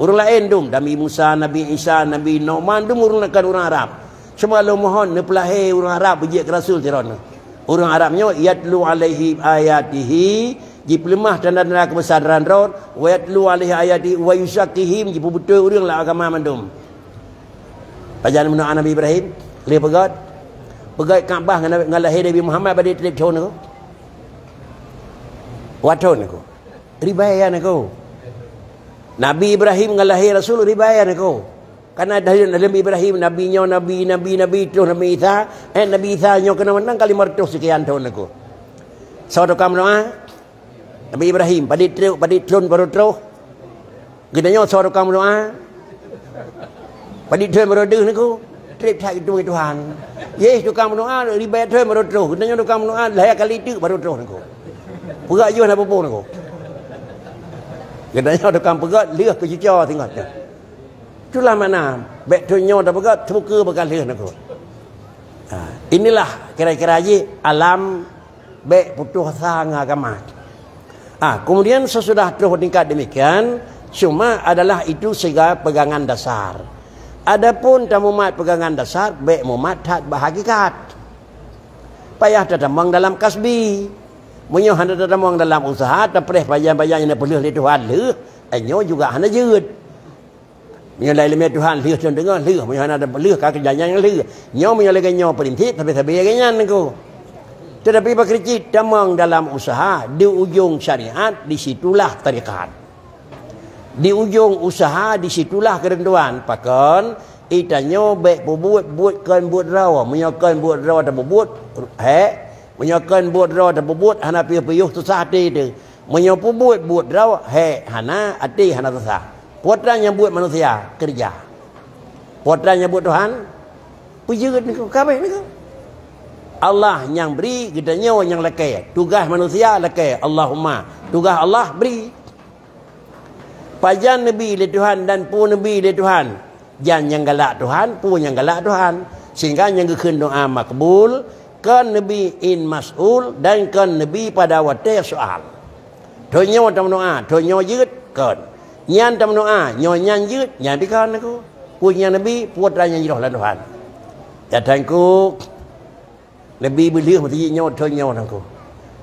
Urang lain dum Nabi Musa, Nabi Isa, Nabi Nuh dum urang nak orang Arab. Cuma lu mohon ni pelahi orang Arab bejek rasul tirawan. Orang Arabnya yatlu alaihi ayatihi dipelemah tanda-tanda kebesaran raut wa yatlu alaihi ayatihi wa yuzakkihim betul urang lah agama mandum. Pajan mendoa Nabi Ibrahim, dia pegat Kaabah dengan lahir Nabi Muhammad pada trip tahun aku. Waton aku. Ribayan aku. Nabi Ibrahim dengan lahir Rasul ribayan aku. Karena dari Nabi Ibrahim nabi terus Nabi Isa, Nabi Isa nyo kena menang kali 100 sekian tahun aku. Saudara kamu doa Nabi Ibrahim pada tahun baru terus. Gedanya saudara kamu doa pada Tuhan meroduh niku trip tak itu Tuhan. Yes tukang berdoa ribayat Tuhan meroduh. Gunanya tukang berdoa lahir kali itu baru terus niku. Pegat je nak apa niku. Gunanya tukang pegat liah ke cica tinggalnya. Itulah mana baik Tuhannya dah pegat terbuka bakal liah niku. Inilah kira-kira je alam baik putus asa agama. Kemudian sesudah terus tingkat demikian cuma adalah itu segala pegangan dasar. Adapun tamumat pegangan dasar baik mumat tak berhakikat. Payah tertamang dalam kasbi. Munyo hana tertamang dalam usaha terpreh payah-payah yang boleh li Tuhan leh. Anyo juga hana jeut. Munyo lai lemeh Tuhan leh con dengar leh. Munyo hana boleh ka kerjanya yang leh. Nyo munyo lagi nyo perintit tapi ganyan niku. Tetapi bakricit tamang dalam usaha di ujung syariat disitulah tarikat. Di ujung usaha disitulah kerenduan pakan itanyo baik buat kan buat rawa menyakan buat rawa dan buat menyakan buat rawa dan buat hana piuh susah hati tu menyapu buat rawa hana hati hana susah putranya buat manusia kerja putranya buat Tuhan pujian niku kabeh niku Allah yang beri gedanya yang lekai tugas manusia lekai Allahumma tugas Allah beri pajan Nabi le Tuhan dan pun Nabi le Tuhan. Jan yang galak Tuhan, pun yang galak Tuhan. Sehingga yang keun doa makbul, kan Nabi in mas'ul dan kan Nabi pada waktu soal. Tonyo tam doa, tonyo yut kan. Nyan tam doa, nyo nyan yut, nyan dikan aku. Punya Nabi, putranya jiroh lan Tuhan. Jatangku Nabi beliau mesti nyo tonyo aku.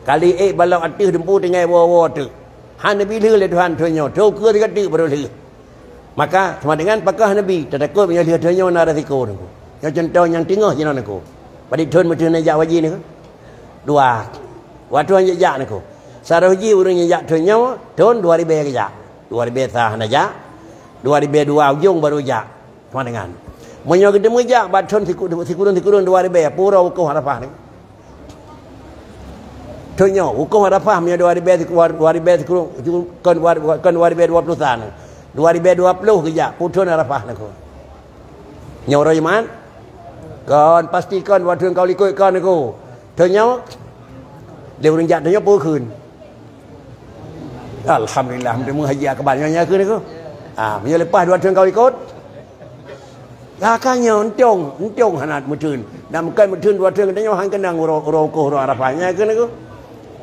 Kali balau atih dempu dengan wo tu. Hanya Nabi leh Tuhan Tuhannya. Tuh ke dekat tu baru leh. Maka sama dengan pakah Nabi tertakut punya lihat Tuhannya nak resiko tu. Yang contoh yang tengah je nak aku. Pada Tuhan macam nak jak wajib ni. Dua. Waktu yang jak nak aku. Sarah wajib orang yang jak Tuhannya. Tuhan 2,000 ke jak. 2,000 sah nak jak. 2,000 dua ujung baru jak. Sama dengan. Menyo ketemu jak bat Tuhan sikurun 2,000 pura hukum harapah ni. Tuhannya hukum harapah punya 2,000 kan 2,020 sana. 2,020 kejap putus harapah nak. Nyoroi man. Kan pastikan waktu kau ikut kan aku. Tuhannya dia orang jak tuhannya pun kun. Alhamdulillah mesti haji kebanyakannya kun aku. Punya lepas dua tahun kau ikut. Kakaknya entong hanat mutun. Dan bukan mutun dua tahun katanya hang kenang rokok harapahnya kun aku.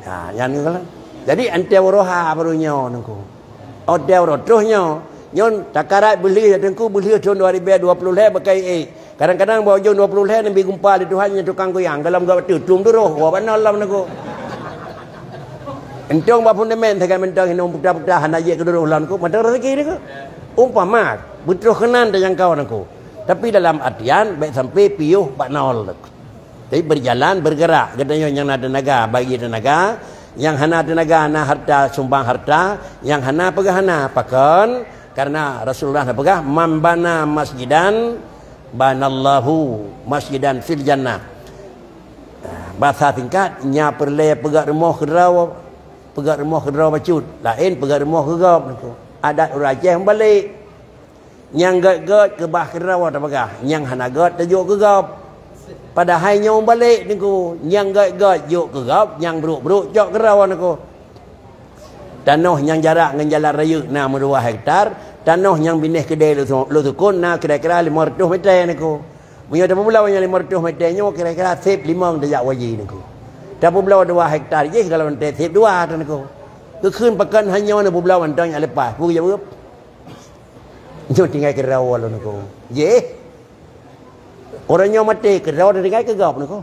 Yang ni kan. Jadi antara roha barunya nengku. Odel roh terusnya. Nyon takarat beli tengku beli tahun 2020 le pakai Kadang-kadang bawa jauh 20 leh nabi gumpal di Tuhannya tukang goyang dalam gawat tu tum duruh wa banalam naku. Entong ba fundament tekan mentang hinung putar-putar hanaje ke duruh lan ku madang rezeki ni ku. Umpama betul kenan yang kau naku. Tapi dalam artian baik sampai piuh bak nol. Tapi berjalan bergerak katanya yang ada tenaga bagi tenaga, yang hana tenaga hana harta sumbang harta, yang hana pegah hana pakan karena Rasulullah nak pegah mambana masjidan banallahu masjidan fil jannah. Bahasa tingkat nya perle pegak rumah kerau bacut lain pegak rumah gegap adat orang Aceh balik yang gat ke bah kerau tak pegah yang hana gat tajuk gegap padahal nya balik niku yang gat juk gegap yang beruk jok kerau niku. Tanah yang jarak dengan jalan raya 62 hektar, tanah yang binih kedai lu tukun na kira-kira 500 meter niku. Punya dah belau yang 500 meternya kira-kira sip 5 dejak wajib niku. Dah belau 2 hektar je kalau nanti sip 2 tu niku. Ke keun pekan hanya na belau antang yang lepas. Pu je berap. Nyo tinggal kerau lu niku. Ye. Orangnya mati kerau dah tinggal kegap niku.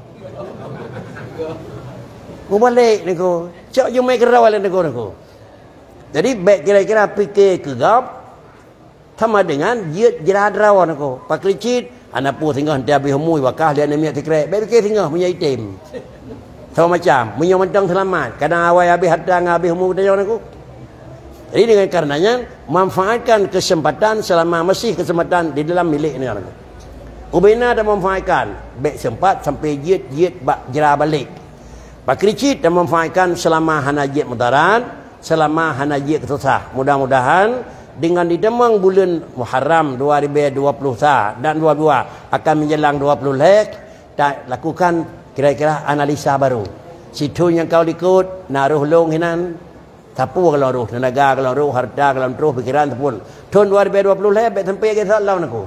Ku balik niku. Cak je mai kerau lu niku. Jadi baik kira-kira fikir kegap sama dengan jiat jerad rawan aku. Pak licit anak pu tinggal dia habis humui wakah dia nak miak tikrek. Baik fikir tinggal punya item. Sama macam punya mentang selamat. Kadang awal habis hadang habis humui dia aku. Jadi dengan karenanya manfaatkan kesempatan selama masih kesempatan di dalam milik ni aku. Ubina dah manfaatkan baik sempat sampai jiat bak jerah balik. Pak licit dah manfaatkan selama hana jiat mudarat. Selama hanaji kesusah. Mudah-mudahan dengan didemang bulan Muharram 2020 dan 22 akan menjelang 20 lek tak lakukan kira-kira analisa baru. Situ yang kau ikut naruh long hinan tapu kalau ruh tenaga kalau ruh harta kalau terus pikiran pun. Tahun 2020 lek bet sampai ke salau naku.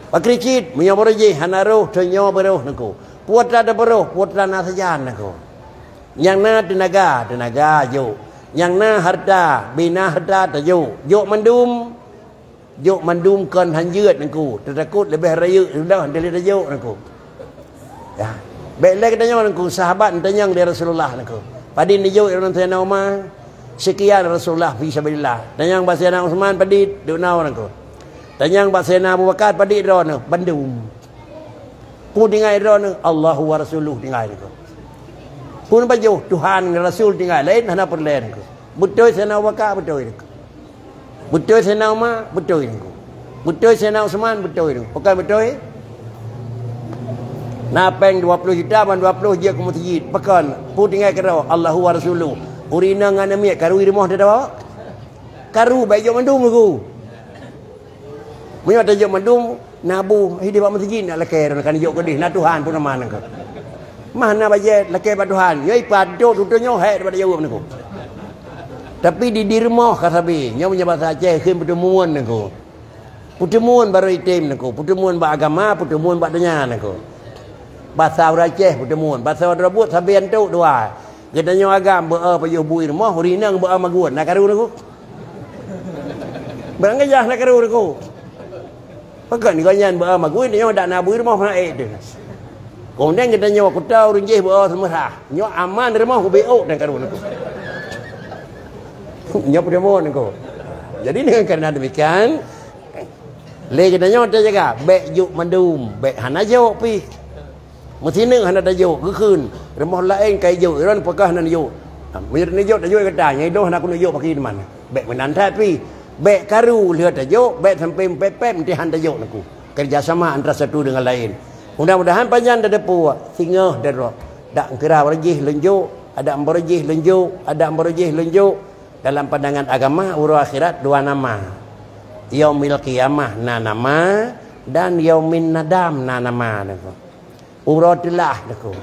Pakricit menyabaraji hanaruh tunyo baruh naku. Putra ada baruh putra nasajan naku. Yang na tenaga jo. Yang na harta bina harta tajuk juk mandum kan hanjut naku takut lebih raya dah dari tajuk naku ya baiklah katanya naku sahabat tanya dari Rasulullah naku padi tajuk orang Sayyidina Umar sekian Rasulullah fi sabilillah tanya bahasa Sayyidina Utsman padi dunau naku tanya bahasa Sayyidina Abu Bakar padi ron bandum pu dengai ron Allahu wa rasuluh dengai naku pun baju Tuhan dan Rasul tinggal lain hana perlain ku. Betul Sayyidina Abu Bakar betul itu. Betul Sayyidina Umar betul itu. Betul Sayyidina Utsman betul itu. Bukan betul? Napeng 20 juta ban 20 je ke masjid. Pekan pu tinggal kerau Allahu wa Rasuluh. Urina ngana miak karu rumah dia bawa. Karu baik jok mandum aku. Munyo tajok mandum nabu hidup masjid nak lekar kan jok kedih na Tuhan pun aman aku. Mana bajet laki Tuhan yoi padu tutunya hai daripada jauh niku tapi di rumah kasabi nya punya bahasa Aceh keun pertemuan niku pertemuan baru item niku pertemuan ba agama pertemuan ba dunia niku bahasa orang Aceh pertemuan bahasa orang Rabut sabian tu dua katanya agam beu payuh bui rumah urinang beu maguan nak karu niku barang gajah nak karu niku pakan ni ganyan beu maguan nya dak nak bui rumah naik tu. Kemudian kita nyawa kutau rinjih bawa semua nyawa aman rumah ku beok dan karun aku. Nyawa pertemuan aku. Jadi dengan kerana demikian le kita nyawa ta jaga bek juk mandum bek hana jawab pi. Mesti ning hana ta juk ke keun rumah lain kai juk ron pakah hana juk. Mir ni juk ta juk kata nyai doh nak ku juk pagi di mana. Bek menan tat pi. Bek karu lihat ta juk bek sampai pepep mesti han ta juk aku. Kerjasama antara satu dengan lain. Mudah-mudahan panjang dah depu singa dah dak kira berjih lenjuk ada berjih lenjuk ada berjih lenjuk dalam pandangan agama urus akhirat dua nama yaumil qiyamah na nama dan yaumin nadam na nama niku urus telah niku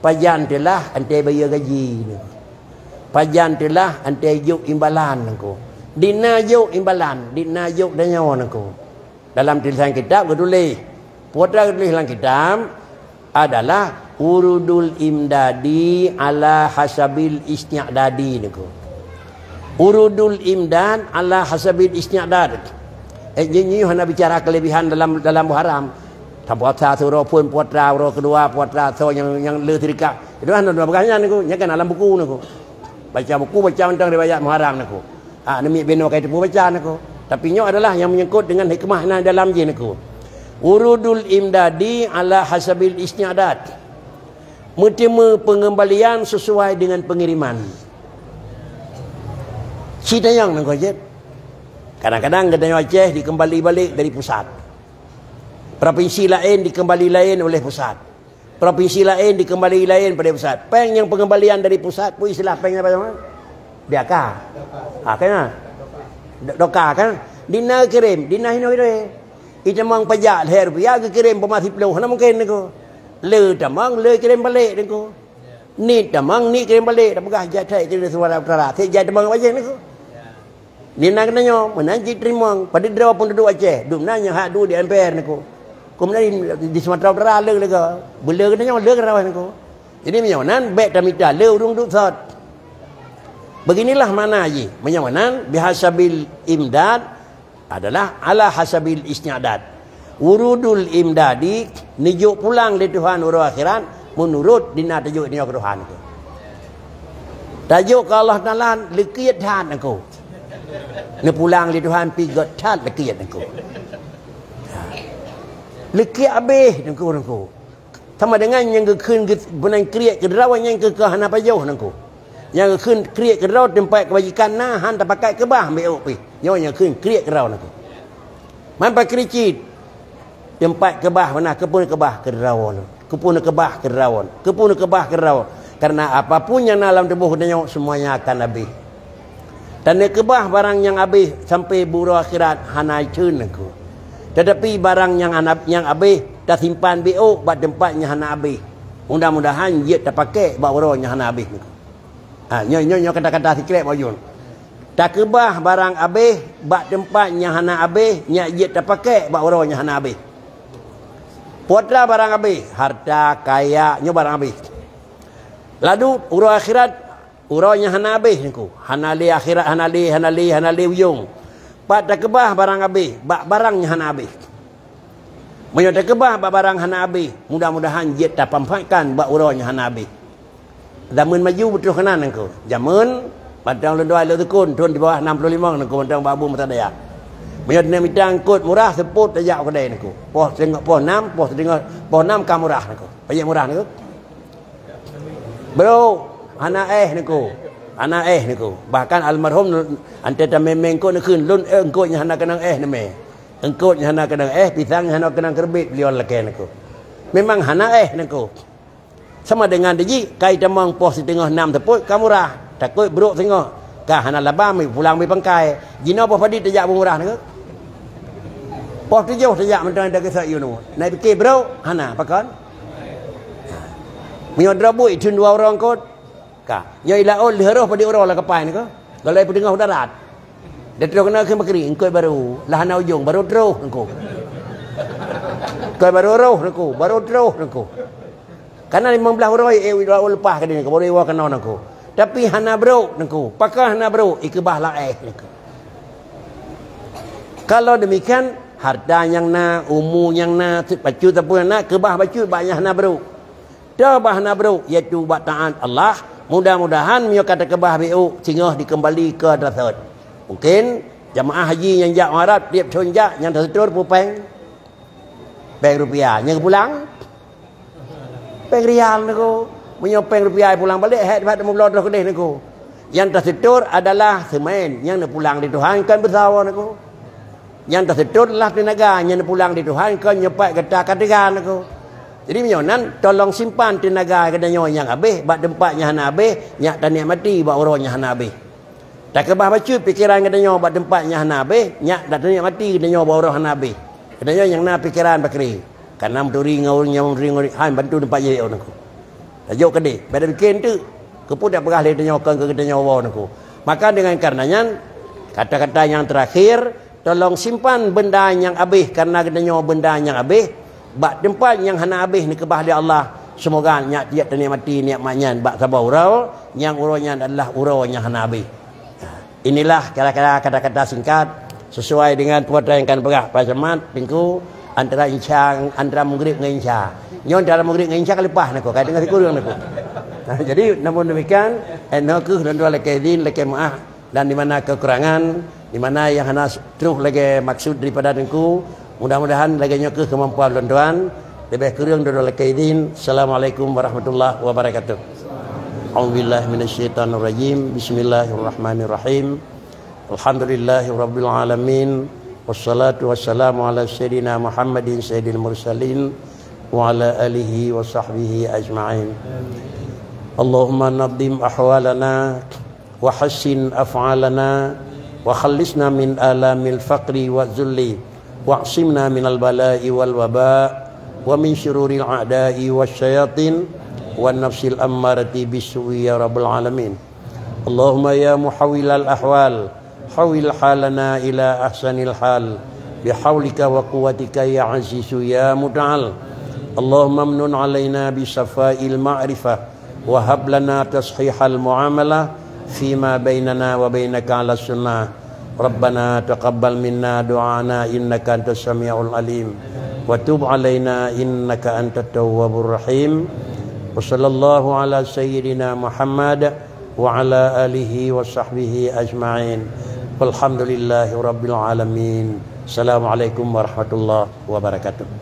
panjang telah ante bayar gaji niku panjang telah ante juk imbalan niku dina juk imbalan dina juk dan nyawa niku dalam tulisan kitab bertulis putra tulis dalam kitab adalah urudul imdadi ala hasabil isti'dadi niku. Urudul imdad ala hasabil isti'dad. Ini hanya bicara kelebihan dalam Muharram. puasa suruh pun puasa kedua puasa so yang le tirika. Itu kan baganya niku, nya kan alam buku niku. Baca buku baca tentang riwayat Muharram niku. Demi beno kait buku baca niku. Tapi nyo adalah yang menyangkut dengan hikmah dalam je niku. Urudul imdadi ala hasabil isniadat. Menerima pengembalian sesuai dengan pengiriman. Cerita yang niku je. Kadang-kadang katanya Aceh dikembali balik dari pusat. Provinsi lain dikembali lain oleh pusat. Provinsi lain dikembali lain pada pusat. Peng yang pengembalian dari pusat pun istilah pengnya apa nama? Biaka. Kan? Doka kan? Dina kirim, dina hino ide. Itu mang pajak leher rupiah ke kirim pemasih peluh. Mana mungkin niku? Le tamang le kirim balik niku. Ni tamang ni kirim balik. Dah pegah jatah itu suara utara. Saya jatah tamang aja niku. Dina kenanya menanti terima pada draw pun duduk Aceh. Duk nanya hak du di MPR niku. Kemudian di Sumatera Utara le lega. Bela kenanya le kerawan niku. Jadi menyawanan baik tamita le urung duk sat. Beginilah mana haji. Menyawanan bihasabil imdad adalah ala hasabil isniadat. Urudul imdadi nijuk pulang di Tuhan urut akhirat menurut dina tajuk ni ke Tuhan niku. Tajuk ke Allah Taala lekiyat han niku. Ni pulang di Tuhan pi gat lekiyat niku. Lekiyat habis niku. Sama dengan yang keun benang kriak ke rawan yang ke hana pajauh niku. Yang keun kriak ke rawan tempat kebajikan nah han tak pakai ke bah ambil pi. Yang keun kriak ke rawan niku. Man pak kricit tempat kebah mana kepun kebah ke rawan. Kepun kebah ke rawan. Kepun kebah ke rawan. Karena apapun yang dalam tubuh dia semuanya akan habis. Dan kebah barang yang habis sampai buru akhirat hanai cun niku. Tetapi barang yang habis dah simpan BO buat tempatnya hana habis. Mudah-mudahan dia tak pakai buat urangnya hana habis niku. Nyo kata-kata sikit bayun. Tak kebah barang habis buat tempatnya hana habis, nya dia tak pakai buat urangnya hana habis. Putra barang habis, harta kaya nyo barang habis. Lalu urang akhirat urangnya hana habis niku. Hanali akhirat hanali ujung. Pak tak kebah barang habis, bak barangnya hana habis. Menyo tak kebah bak barang hana habis, mudah-mudahan dia tak pampaikan bak urangnya hana habis. Zaman maju betul kanan niku. Zaman padang lendoai le tekun turun di bawah 65 niku padang babu mata daya. Menyo dina mitang kod murah seput tajak kedai niku. Poh tengok poh 6, poh tengok poh 6 ka murah niku. Payah murah niku. Bro, anak niku. Anak niku. Bahkan almarhum antara memeng ko nak keun lun engko nya hana kenang neme. Engko nya hana kenang pisang nya hana kenang kerbit beliau leke niku. Memang hana niku. Sama dengan deji kai tamang pos di tengah 6 teput ka murah. Takut buruk tengok. Ka hana labam pulang mi pangkai. Jino apa padi tajak murah niku. Pos tujuh tajak mentang dak kesak you nu. Naik fikir bro, hana pakon. Menyo drabui cun dua orang kot. Ka. Nya ilaul leroh pada orang lah kapai niku. Galai pedengah darat. Dia terus kena ke makri engkau baru lah hana ujung baru terus niku. Kau baru roh niku, baru terus niku. Karena 15 orang ilaul lepas ke ni baru iwa kena niku. Tapi hana bro niku. Pakah hana bro ikbah la niku. Kalau demikian harta yang na, umur yang na, baju tapun na, kebah baju banyak hana bro. Dah bahana bro iaitu buat taat Allah. Mudah-mudahan mio kata kebah BO sehingga dikembali ke dasar. Mungkin jamaah haji yang jak Arab tiap tahun jak yang tersetor pupeng rupiah yang pulang peng rial niku. Menyo peng rupiah pulang balik het dapat 15 dah kedih niku. Yang tersetor adalah semen yang nak pulang di Tuhan kan bersawa niku. Yang tersetor adalah tenaga yang nak pulang di Tuhan kan nyepat kata-kata niku. Jadi menyonan tolong simpan tenaga kedanya yang habis, bak tempatnya hana habis, nyak taniak mati bak orangnya hana habis. Tak kebah bacu pikiran kedanya bak tempatnya hana habis, nyak dak taniak mati kedanya bak orang hana habis. Kedanya yang na pikiran bakri. Karena menduri ngau han bantu tempat je orang ku. Tajuk kedai, beda bikin tu. Kepu dak berah le kedanya ke kedanya orang ku. Maka dengan karenanya kata-kata yang terakhir, tolong simpan benda yang habis karena kedanya benda yang habis. Bak tempat yang hana habis ni kebah dia Allah. Semoga nyak tiap tani mati niat manyan bak sabar urau yang uraunya adalah urau yang hana habis. Inilah kira-kira kata-kata singkat sesuai dengan puasa yang kan berah pada Jumaat minggu antara insya antara maghrib dengan insya. Nyon dalam maghrib dengan insya lepas nak kait dengan kurang nak. Jadi namun demikian nak dan dua lekaidin lekai maaf dan di mana kekurangan, di mana yang hana terus lagi maksud daripada dengku, mudah-mudahan lagi nyok kemampuan tuan-tuan lebih kurang dua lekaidin. Assalamualaikum warahmatullahi wabarakatuh. A'udzubillahi minasyaitonirrajim. Bismillahirrahmanirrahim. Alhamdulillahirabbil alamin. Wassalatu wassalamu ala sayyidina Muhammadin sayyidil mursalin wa ala alihi wa sahbihi ajma'in. Allahumma naddim ahwalana wa hassin af'alana wa khallisna min alamil faqri wa zulli wa'simna minal bala'i wal waba' wa min syururil a'da'i wasyayatin wa nafsil ammarati bisu'i ya rabbal alamin. Allahumma ya muhawwilal ahwal hawil halana ila ahsanil hal bihawlika wa quwwatika ya azizu ya muta'al. Allahumma amnun alaina bisafa'il ma'rifah wa hab lana tashihal muamalah fima bainana wa bainaka ala sunnah. Rabbana taqabbal minna du'ana innaka antas samiul alim wa tub alaina innaka antat tawwabur rahim. Wa sallallahu ala sayyidina Muhammad wa ala alihi wa sahbihi ajma'in. Walhamdulillahi rabbil alamin. Assalamualaikum warahmatullahi wabarakatuh.